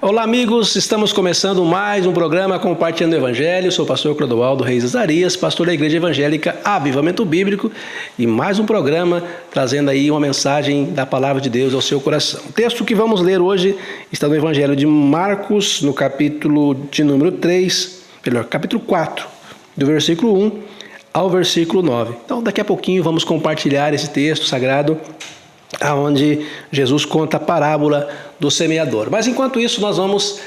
Olá amigos, estamos começando mais um programa Compartilhando o Evangelho. Sou o pastor Clodoaldo Reis Azarias, pastor da Igreja Evangélica Avivamento Bíblico, e mais um programa trazendo aí uma mensagem da Palavra de Deus ao seu coração. O texto que vamos ler hoje está no Evangelho de Marcos, no capítulo de número 4, do versículo 1 ao versículo 9. Então daqui a pouquinho vamos compartilhar esse texto sagrado, onde Jesus conta a parábola do semeador. Mas enquanto isso, nós vamos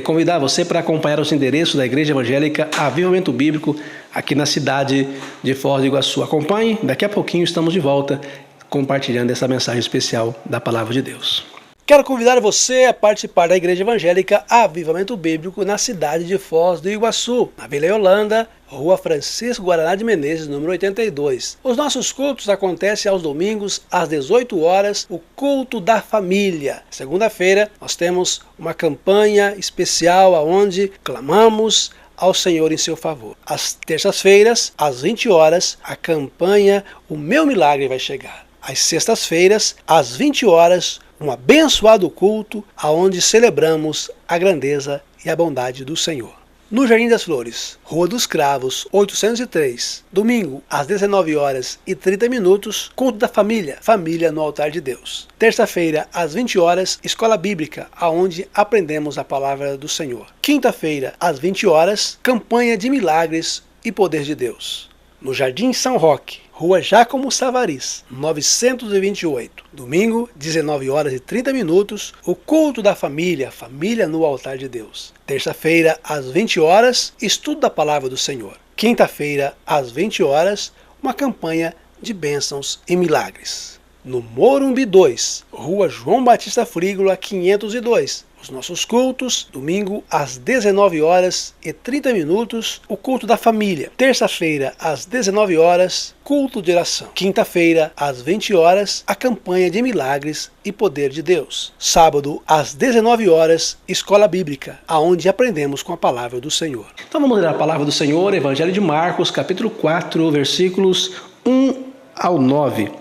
convidar você para acompanhar os endereços da Igreja Evangélica Avivamento Bíblico aqui na cidade de Foz do Iguaçu. Acompanhe, daqui a pouquinho estamos de volta compartilhando essa mensagem especial da Palavra de Deus. Quero convidar você a participar da Igreja Evangélica Avivamento Bíblico na cidade de Foz do Iguaçu, na Vila Yolanda, Rua Francisco Guaraná de Menezes, número 82. Os nossos cultos acontecem aos domingos, às 18 horas, o culto da família. Segunda-feira, nós temos uma campanha especial onde clamamos ao Senhor em seu favor. Às terças-feiras, às 20 horas, a campanha O Meu Milagre vai chegar. Às sextas-feiras, às 20 horas, um abençoado culto onde celebramos a grandeza e a bondade do Senhor. No Jardim das Flores, Rua dos Cravos, 803, domingo, às 19 horas e 30 minutos, culto da família, família no altar de Deus. Terça-feira, às 20 horas, escola bíblica, onde aprendemos a palavra do Senhor. Quinta-feira, às 20 horas, campanha de milagres e poder de Deus. No Jardim São Roque, Rua Jácomo Savaris, 928. Domingo, 19 horas e 30 minutos, o culto da família, família no altar de Deus. Terça-feira, às 20 horas, estudo da palavra do Senhor. Quinta-feira, às 20 horas, uma campanha de bênçãos e milagres. No Morumbi 2, Rua João Batista Frígola, 502. Os nossos cultos, domingo às 19 horas e 30 minutos, o culto da família. Terça-feira, às 19 horas, culto de oração. Quinta-feira, às 20 horas, a campanha de milagres e poder de Deus. Sábado, às 19 horas, escola bíblica, onde aprendemos com a palavra do Senhor. Então vamos ler a palavra do Senhor, Evangelho de Marcos, capítulo 4, versículos 1 ao 9.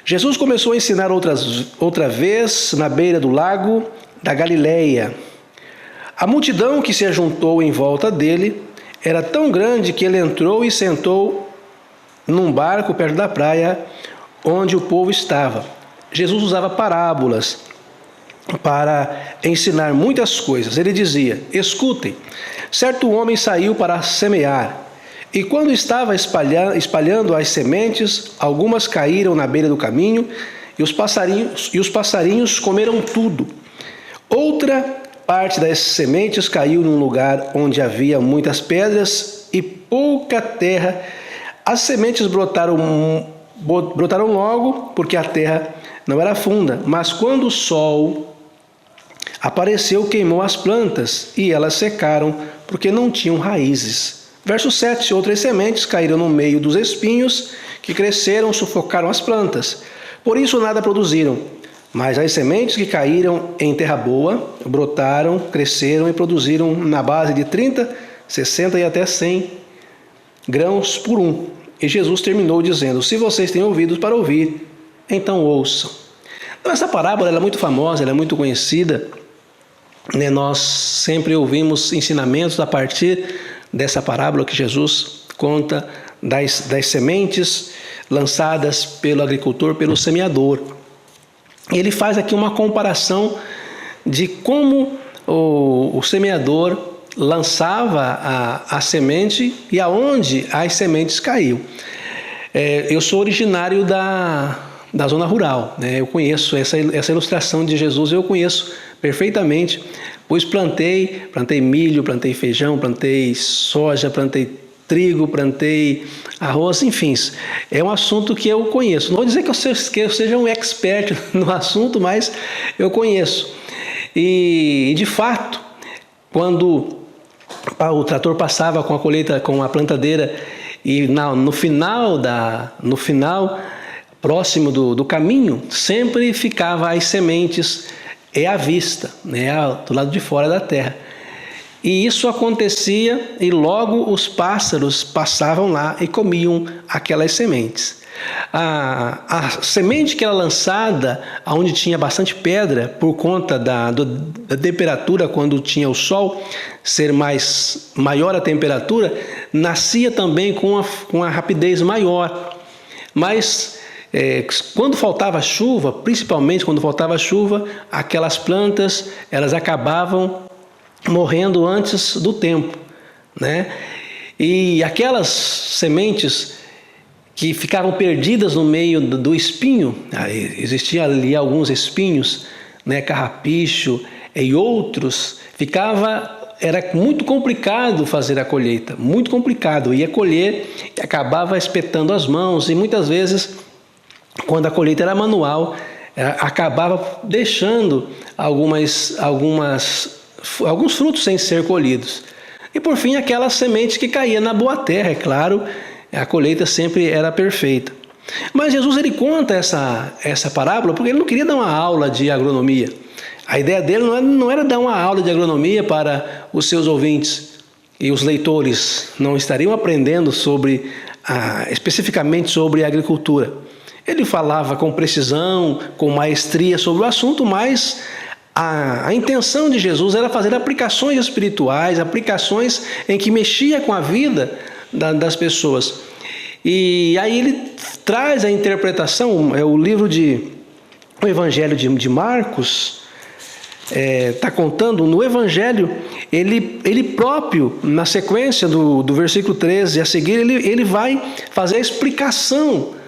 Jesus começou a ensinar outra vez na beira do lago da Galileia. A multidão que se ajuntou em volta dele era tão grande que ele entrou e sentou num barco perto da praia onde o povo estava. Jesus usava parábolas para ensinar muitas coisas. Ele dizia: escutem, certo homem saiu para semear, e quando estava espalhando as sementes, algumas caíram na beira do caminho, e os passarinhos comeram tudo. Outra parte das sementes caiu num lugar onde havia muitas pedras e pouca terra. As sementes brotaram logo, porque a terra não era funda, mas quando o sol apareceu, queimou as plantas, e elas secaram, porque não tinham raízes. Verso 7, outras sementes caíram no meio dos espinhos, que cresceram, sufocaram as plantas. Por isso nada produziram. Mas as sementes que caíram em terra boa brotaram, cresceram e produziram na base de 30, 60 e até 100 grãos por um. E Jesus terminou dizendo: se vocês têm ouvidos para ouvir, então ouçam. Então, essa parábola ela é muito famosa, ela é muito conhecida. Nós sempre ouvimos ensinamentos a partir dessa parábola que Jesus conta das sementes lançadas pelo agricultor, pelo semeador. Ele faz aqui uma comparação de como o semeador lançava a semente e aonde as sementes caíam. Eu sou originário da zona rural, né? Eu conheço essa ilustração de Jesus, eu conheço perfeitamente, pois plantei milho, plantei feijão, plantei soja, plantei trigo, plantei arroz, enfim, é um assunto que eu conheço. Não vou dizer que eu seja um expert no assunto, mas eu conheço. E de fato, quando o trator passava com a colheita, com a plantadeira, e no final, próximo do caminho, sempre ficava as sementes à vista, né, do lado de fora da terra. E isso acontecia e logo os pássaros passavam lá e comiam aquelas sementes. A semente que era lançada onde tinha bastante pedra, por conta da temperatura, quando tinha o sol ser maior a temperatura, nascia também com a rapidez maior. Mas quando faltava chuva, principalmente quando faltava chuva, aquelas plantas elas acabavam morrendo antes do tempo, né? E aquelas sementes que ficavam perdidas no meio do espinho, existiam ali alguns espinhos, né, carrapicho e outros, era muito complicado fazer a colheita, muito complicado, ia colher e acabava espetando as mãos, e muitas vezes, quando a colheita era manual, acabava deixando alguns frutos sem ser colhidos. E por fim, aquela semente que caía na boa terra, é claro, a colheita sempre era perfeita. Mas Jesus ele conta essa parábola porque ele não queria dar uma aula de agronomia. A ideia dele não era dar uma aula de agronomia para os seus ouvintes, e os leitores não estariam aprendendo especificamente sobre agricultura. Ele falava com precisão, com maestria sobre o assunto, mas a intenção de Jesus era fazer aplicações espirituais, aplicações em que mexia com a vida das pessoas. E aí ele traz a interpretação, o Evangelho de Marcos está contando, no Evangelho, ele próprio, na sequência do versículo 13 a seguir, ele vai fazer a explicação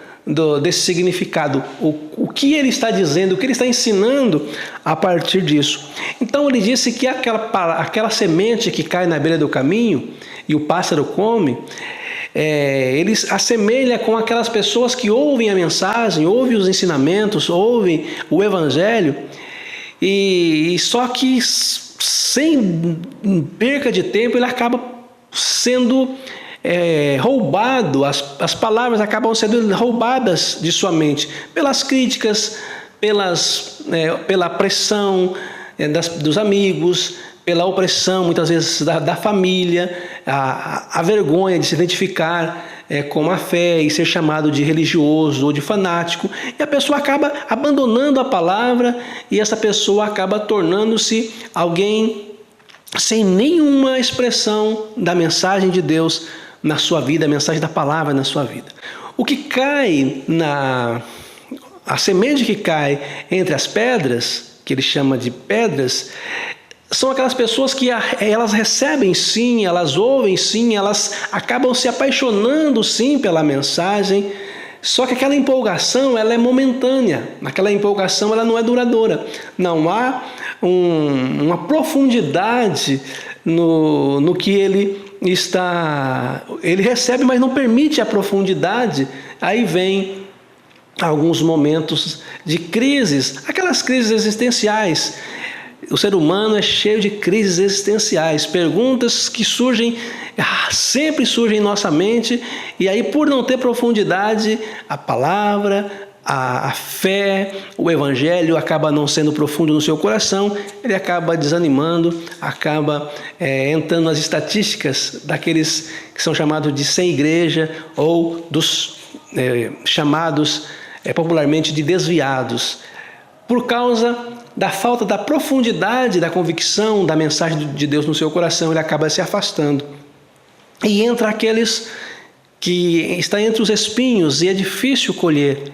desse significado, o que ele está dizendo, o que ele está ensinando a partir disso. Então ele disse que aquela semente que cai na beira do caminho e o pássaro come, ele assemelha com aquelas pessoas que ouvem a mensagem, ouvem os ensinamentos, ouvem o Evangelho, e só que sem perca de tempo ele acaba sendo roubado, as palavras acabam sendo roubadas de sua mente pelas críticas, pela pressão dos amigos, pela opressão muitas vezes da família, a vergonha de se identificar com a fé e ser chamado de religioso ou de fanático, e a pessoa acaba abandonando a palavra, e essa pessoa acaba tornando-se alguém sem nenhuma expressão da mensagem de Deus na sua vida, a mensagem da palavra na sua vida. O que cai a semente que cai entre as pedras, que ele chama de pedras, são aquelas pessoas que elas recebem sim, elas ouvem sim, elas acabam se apaixonando sim pela mensagem, só que aquela empolgação ela é momentânea, aquela empolgação ela não é duradoura, não há uma profundidade no que ele recebe, mas não permite a profundidade. Aí vem alguns momentos de crises, aquelas crises existenciais. O ser humano é cheio de crises existenciais, perguntas que sempre surgem em nossa mente, e aí, por não ter profundidade, a palavra, a fé, o Evangelho acaba não sendo profundo no seu coração, ele acaba desanimando, acaba entrando nas estatísticas daqueles que são chamados de sem igreja, ou dos chamados popularmente de desviados, por causa da falta da profundidade da convicção da mensagem de Deus no seu coração. Ele acaba se afastando e entra aqueles que estão entre os espinhos, e é difícil colher,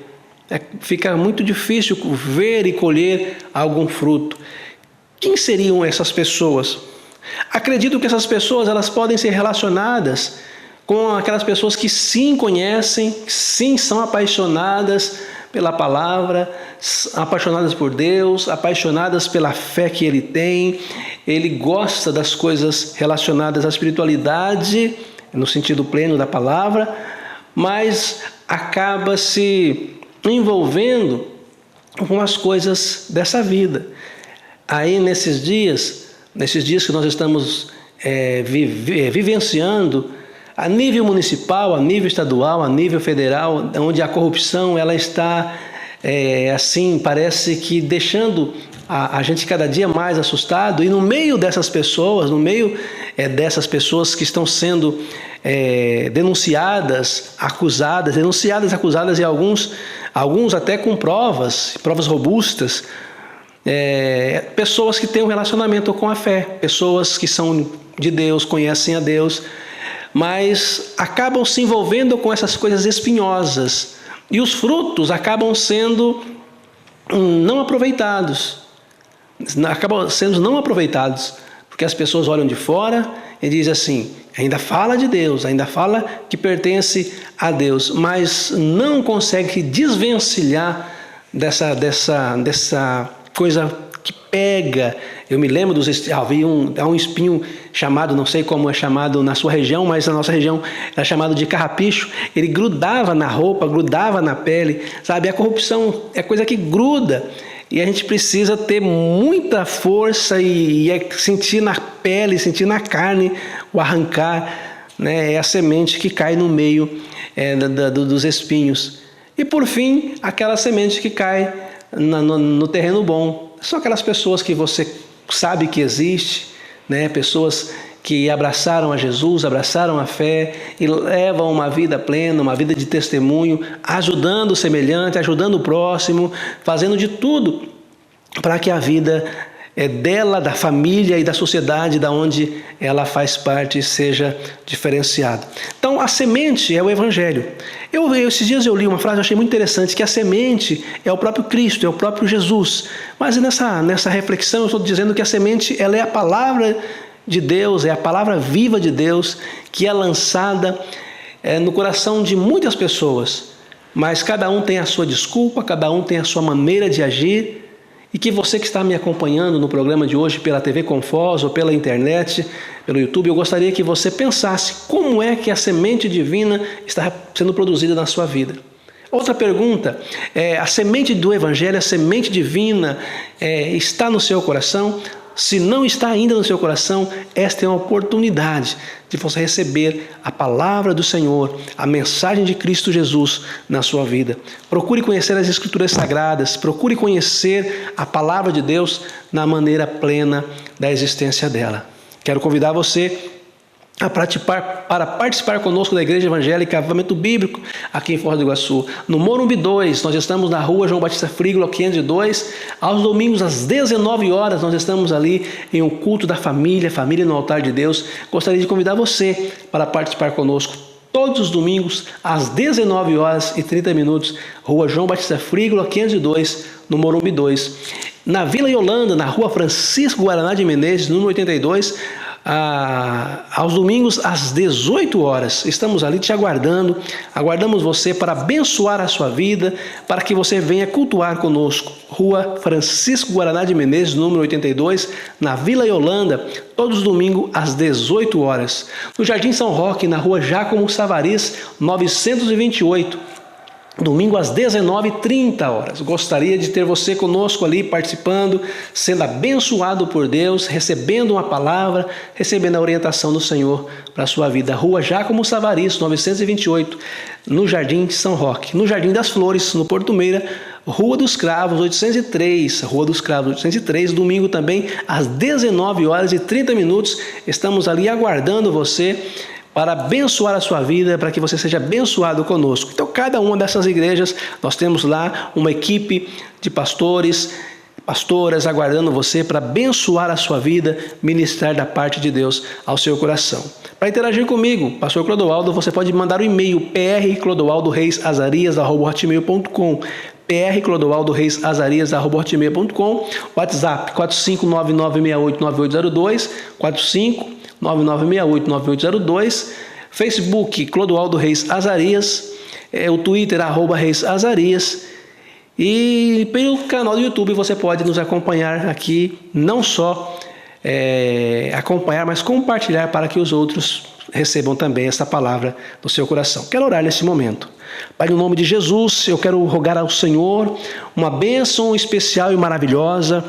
fica muito difícil ver e colher algum fruto. Quem seriam essas pessoas? Acredito que essas pessoas elas podem ser relacionadas com aquelas pessoas que sim conhecem, sim são apaixonadas pela palavra, apaixonadas por Deus, apaixonadas pela fé que ele tem. Ele gosta das coisas relacionadas à espiritualidade, no sentido pleno da palavra, mas acaba se envolvendo com as coisas dessa vida. Aí nesses dias que nós estamos vivenciando, a nível municipal, a nível estadual, a nível federal, onde a corrupção ela está assim, parece que deixando a gente cada dia mais assustado, e no meio dessas pessoas, no meio dessas pessoas que estão sendo denunciadas, acusadas e alguns até com provas robustas. Pessoas que têm um relacionamento com a fé, pessoas que são de Deus, conhecem a Deus, mas acabam se envolvendo com essas coisas espinhosas e os frutos acabam sendo não aproveitados, porque as pessoas olham de fora e dizem assim, ainda fala de Deus, ainda fala que pertence a Deus, mas não consegue desvencilhar dessa coisa que pega. Eu me lembro há um espinho chamado, não sei como é chamado na sua região, mas na nossa região era chamado de carrapicho. Ele grudava na roupa, grudava na pele, sabe? A corrupção é coisa que gruda e a gente precisa ter muita força e sentir na pele, sentir na carne o arrancar, né? É a semente que cai no meio dos espinhos. E por fim, aquela semente que cai no terreno bom. São aquelas pessoas que você sabe que existe, né? Pessoas que abraçaram a Jesus, abraçaram a fé e levam uma vida plena, uma vida de testemunho, ajudando o semelhante, ajudando o próximo, fazendo de tudo para que a vida dela, da família e da sociedade da onde ela faz parte seja diferenciada. Então a semente é o Evangelho. Esses dias eu li uma frase, eu achei muito interessante, que a semente é o próprio Cristo, é o próprio Jesus. Mas nessa reflexão eu estou dizendo que a semente ela é a palavra de Deus, é a palavra viva de Deus que é lançada no coração de muitas pessoas. Mas cada um tem a sua desculpa, cada um tem a sua maneira de agir. E que você que está me acompanhando no programa de hoje pela TV Confós ou pela internet, pelo YouTube, eu gostaria que você pensasse como é que a semente divina está sendo produzida na sua vida. Outra pergunta, a semente do Evangelho, a semente divina está no seu coração? Se não está ainda no seu coração, esta é uma oportunidade de você receber a palavra do Senhor, a mensagem de Cristo Jesus na sua vida. Procure conhecer as Escrituras Sagradas, procure conhecer a palavra de Deus na maneira plena da existência dela. Quero convidar você para participar conosco da Igreja Evangélica Avivamento Bíblico, aqui em Foz do Iguaçu. No Morumbi 2, nós estamos na rua João Batista Frígola, 502. Aos domingos, às 19 horas, nós estamos ali em um culto da família no altar de Deus. Gostaria de convidar você para participar conosco todos os domingos, às 19 horas e 30 minutos, rua João Batista Frígola, 502, no Morumbi 2. Na Vila Yolanda, na rua Francisco Guaraná de Menezes, número 82, aos domingos às 18 horas, estamos ali te aguardando, aguardamos você para abençoar a sua vida, para que você venha cultuar conosco. Rua Francisco Guaraná de Menezes, número 82, na Vila Yolanda, todos os domingos às 18 horas. No Jardim São Roque, na rua Jácomo Savariz, 928, domingo às 19h30. Gostaria de ter você conosco ali participando, sendo abençoado por Deus, recebendo uma palavra, recebendo a orientação do Senhor para a sua vida. Rua Jácomo Savariz, 928, no Jardim São Roque. No Jardim das Flores, no Porto Meira, Rua dos Cravos, 803, Rua dos Cravos, 803, domingo também às 19h30. Estamos ali aguardando você para abençoar a sua vida, para que você seja abençoado conosco. Então, cada uma dessas igrejas, nós temos lá uma equipe de pastores, pastoras, aguardando você para abençoar a sua vida, ministrar da parte de Deus ao seu coração. Para interagir comigo, Pastor Clodoaldo, você pode mandar um e-mail, prclodoaldoreisazarias@hotmail.com, prclodoaldoreisazarias@hotmail.com, WhatsApp 45999689802, 45999689802, Facebook Clodoaldo Reis Azarias, o Twitter @Reis Azarias, e pelo canal do YouTube você pode nos acompanhar aqui, não só acompanhar, mas compartilhar para que os outros recebam também essa palavra no seu coração. Quero orar nesse momento. Pai, no nome de Jesus, eu quero rogar ao Senhor uma bênção especial e maravilhosa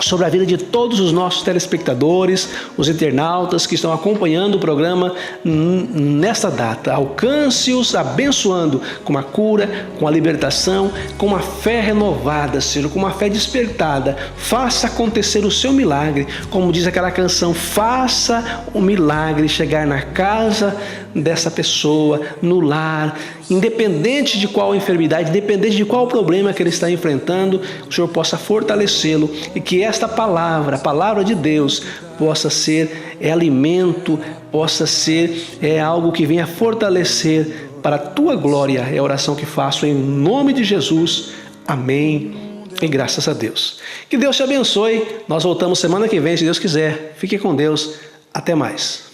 sobre a vida de todos os nossos telespectadores, os internautas que estão acompanhando o programa nesta data. Alcance-os abençoando com a cura, com a libertação, com uma fé renovada, Senhor, com uma fé despertada. Faça acontecer o seu milagre, como diz aquela canção, faça o milagre chegar na casa dessa pessoa, no lar, independente de qual enfermidade, independente de qual problema que ele está enfrentando, o Senhor possa fortalecê-lo e que esta palavra, a palavra de Deus, possa ser alimento, possa ser algo que venha fortalecer para a tua glória. É a oração que faço em nome de Jesus. Amém. E graças a Deus. Que Deus te abençoe. Nós voltamos semana que vem, se Deus quiser. Fique com Deus. Até mais.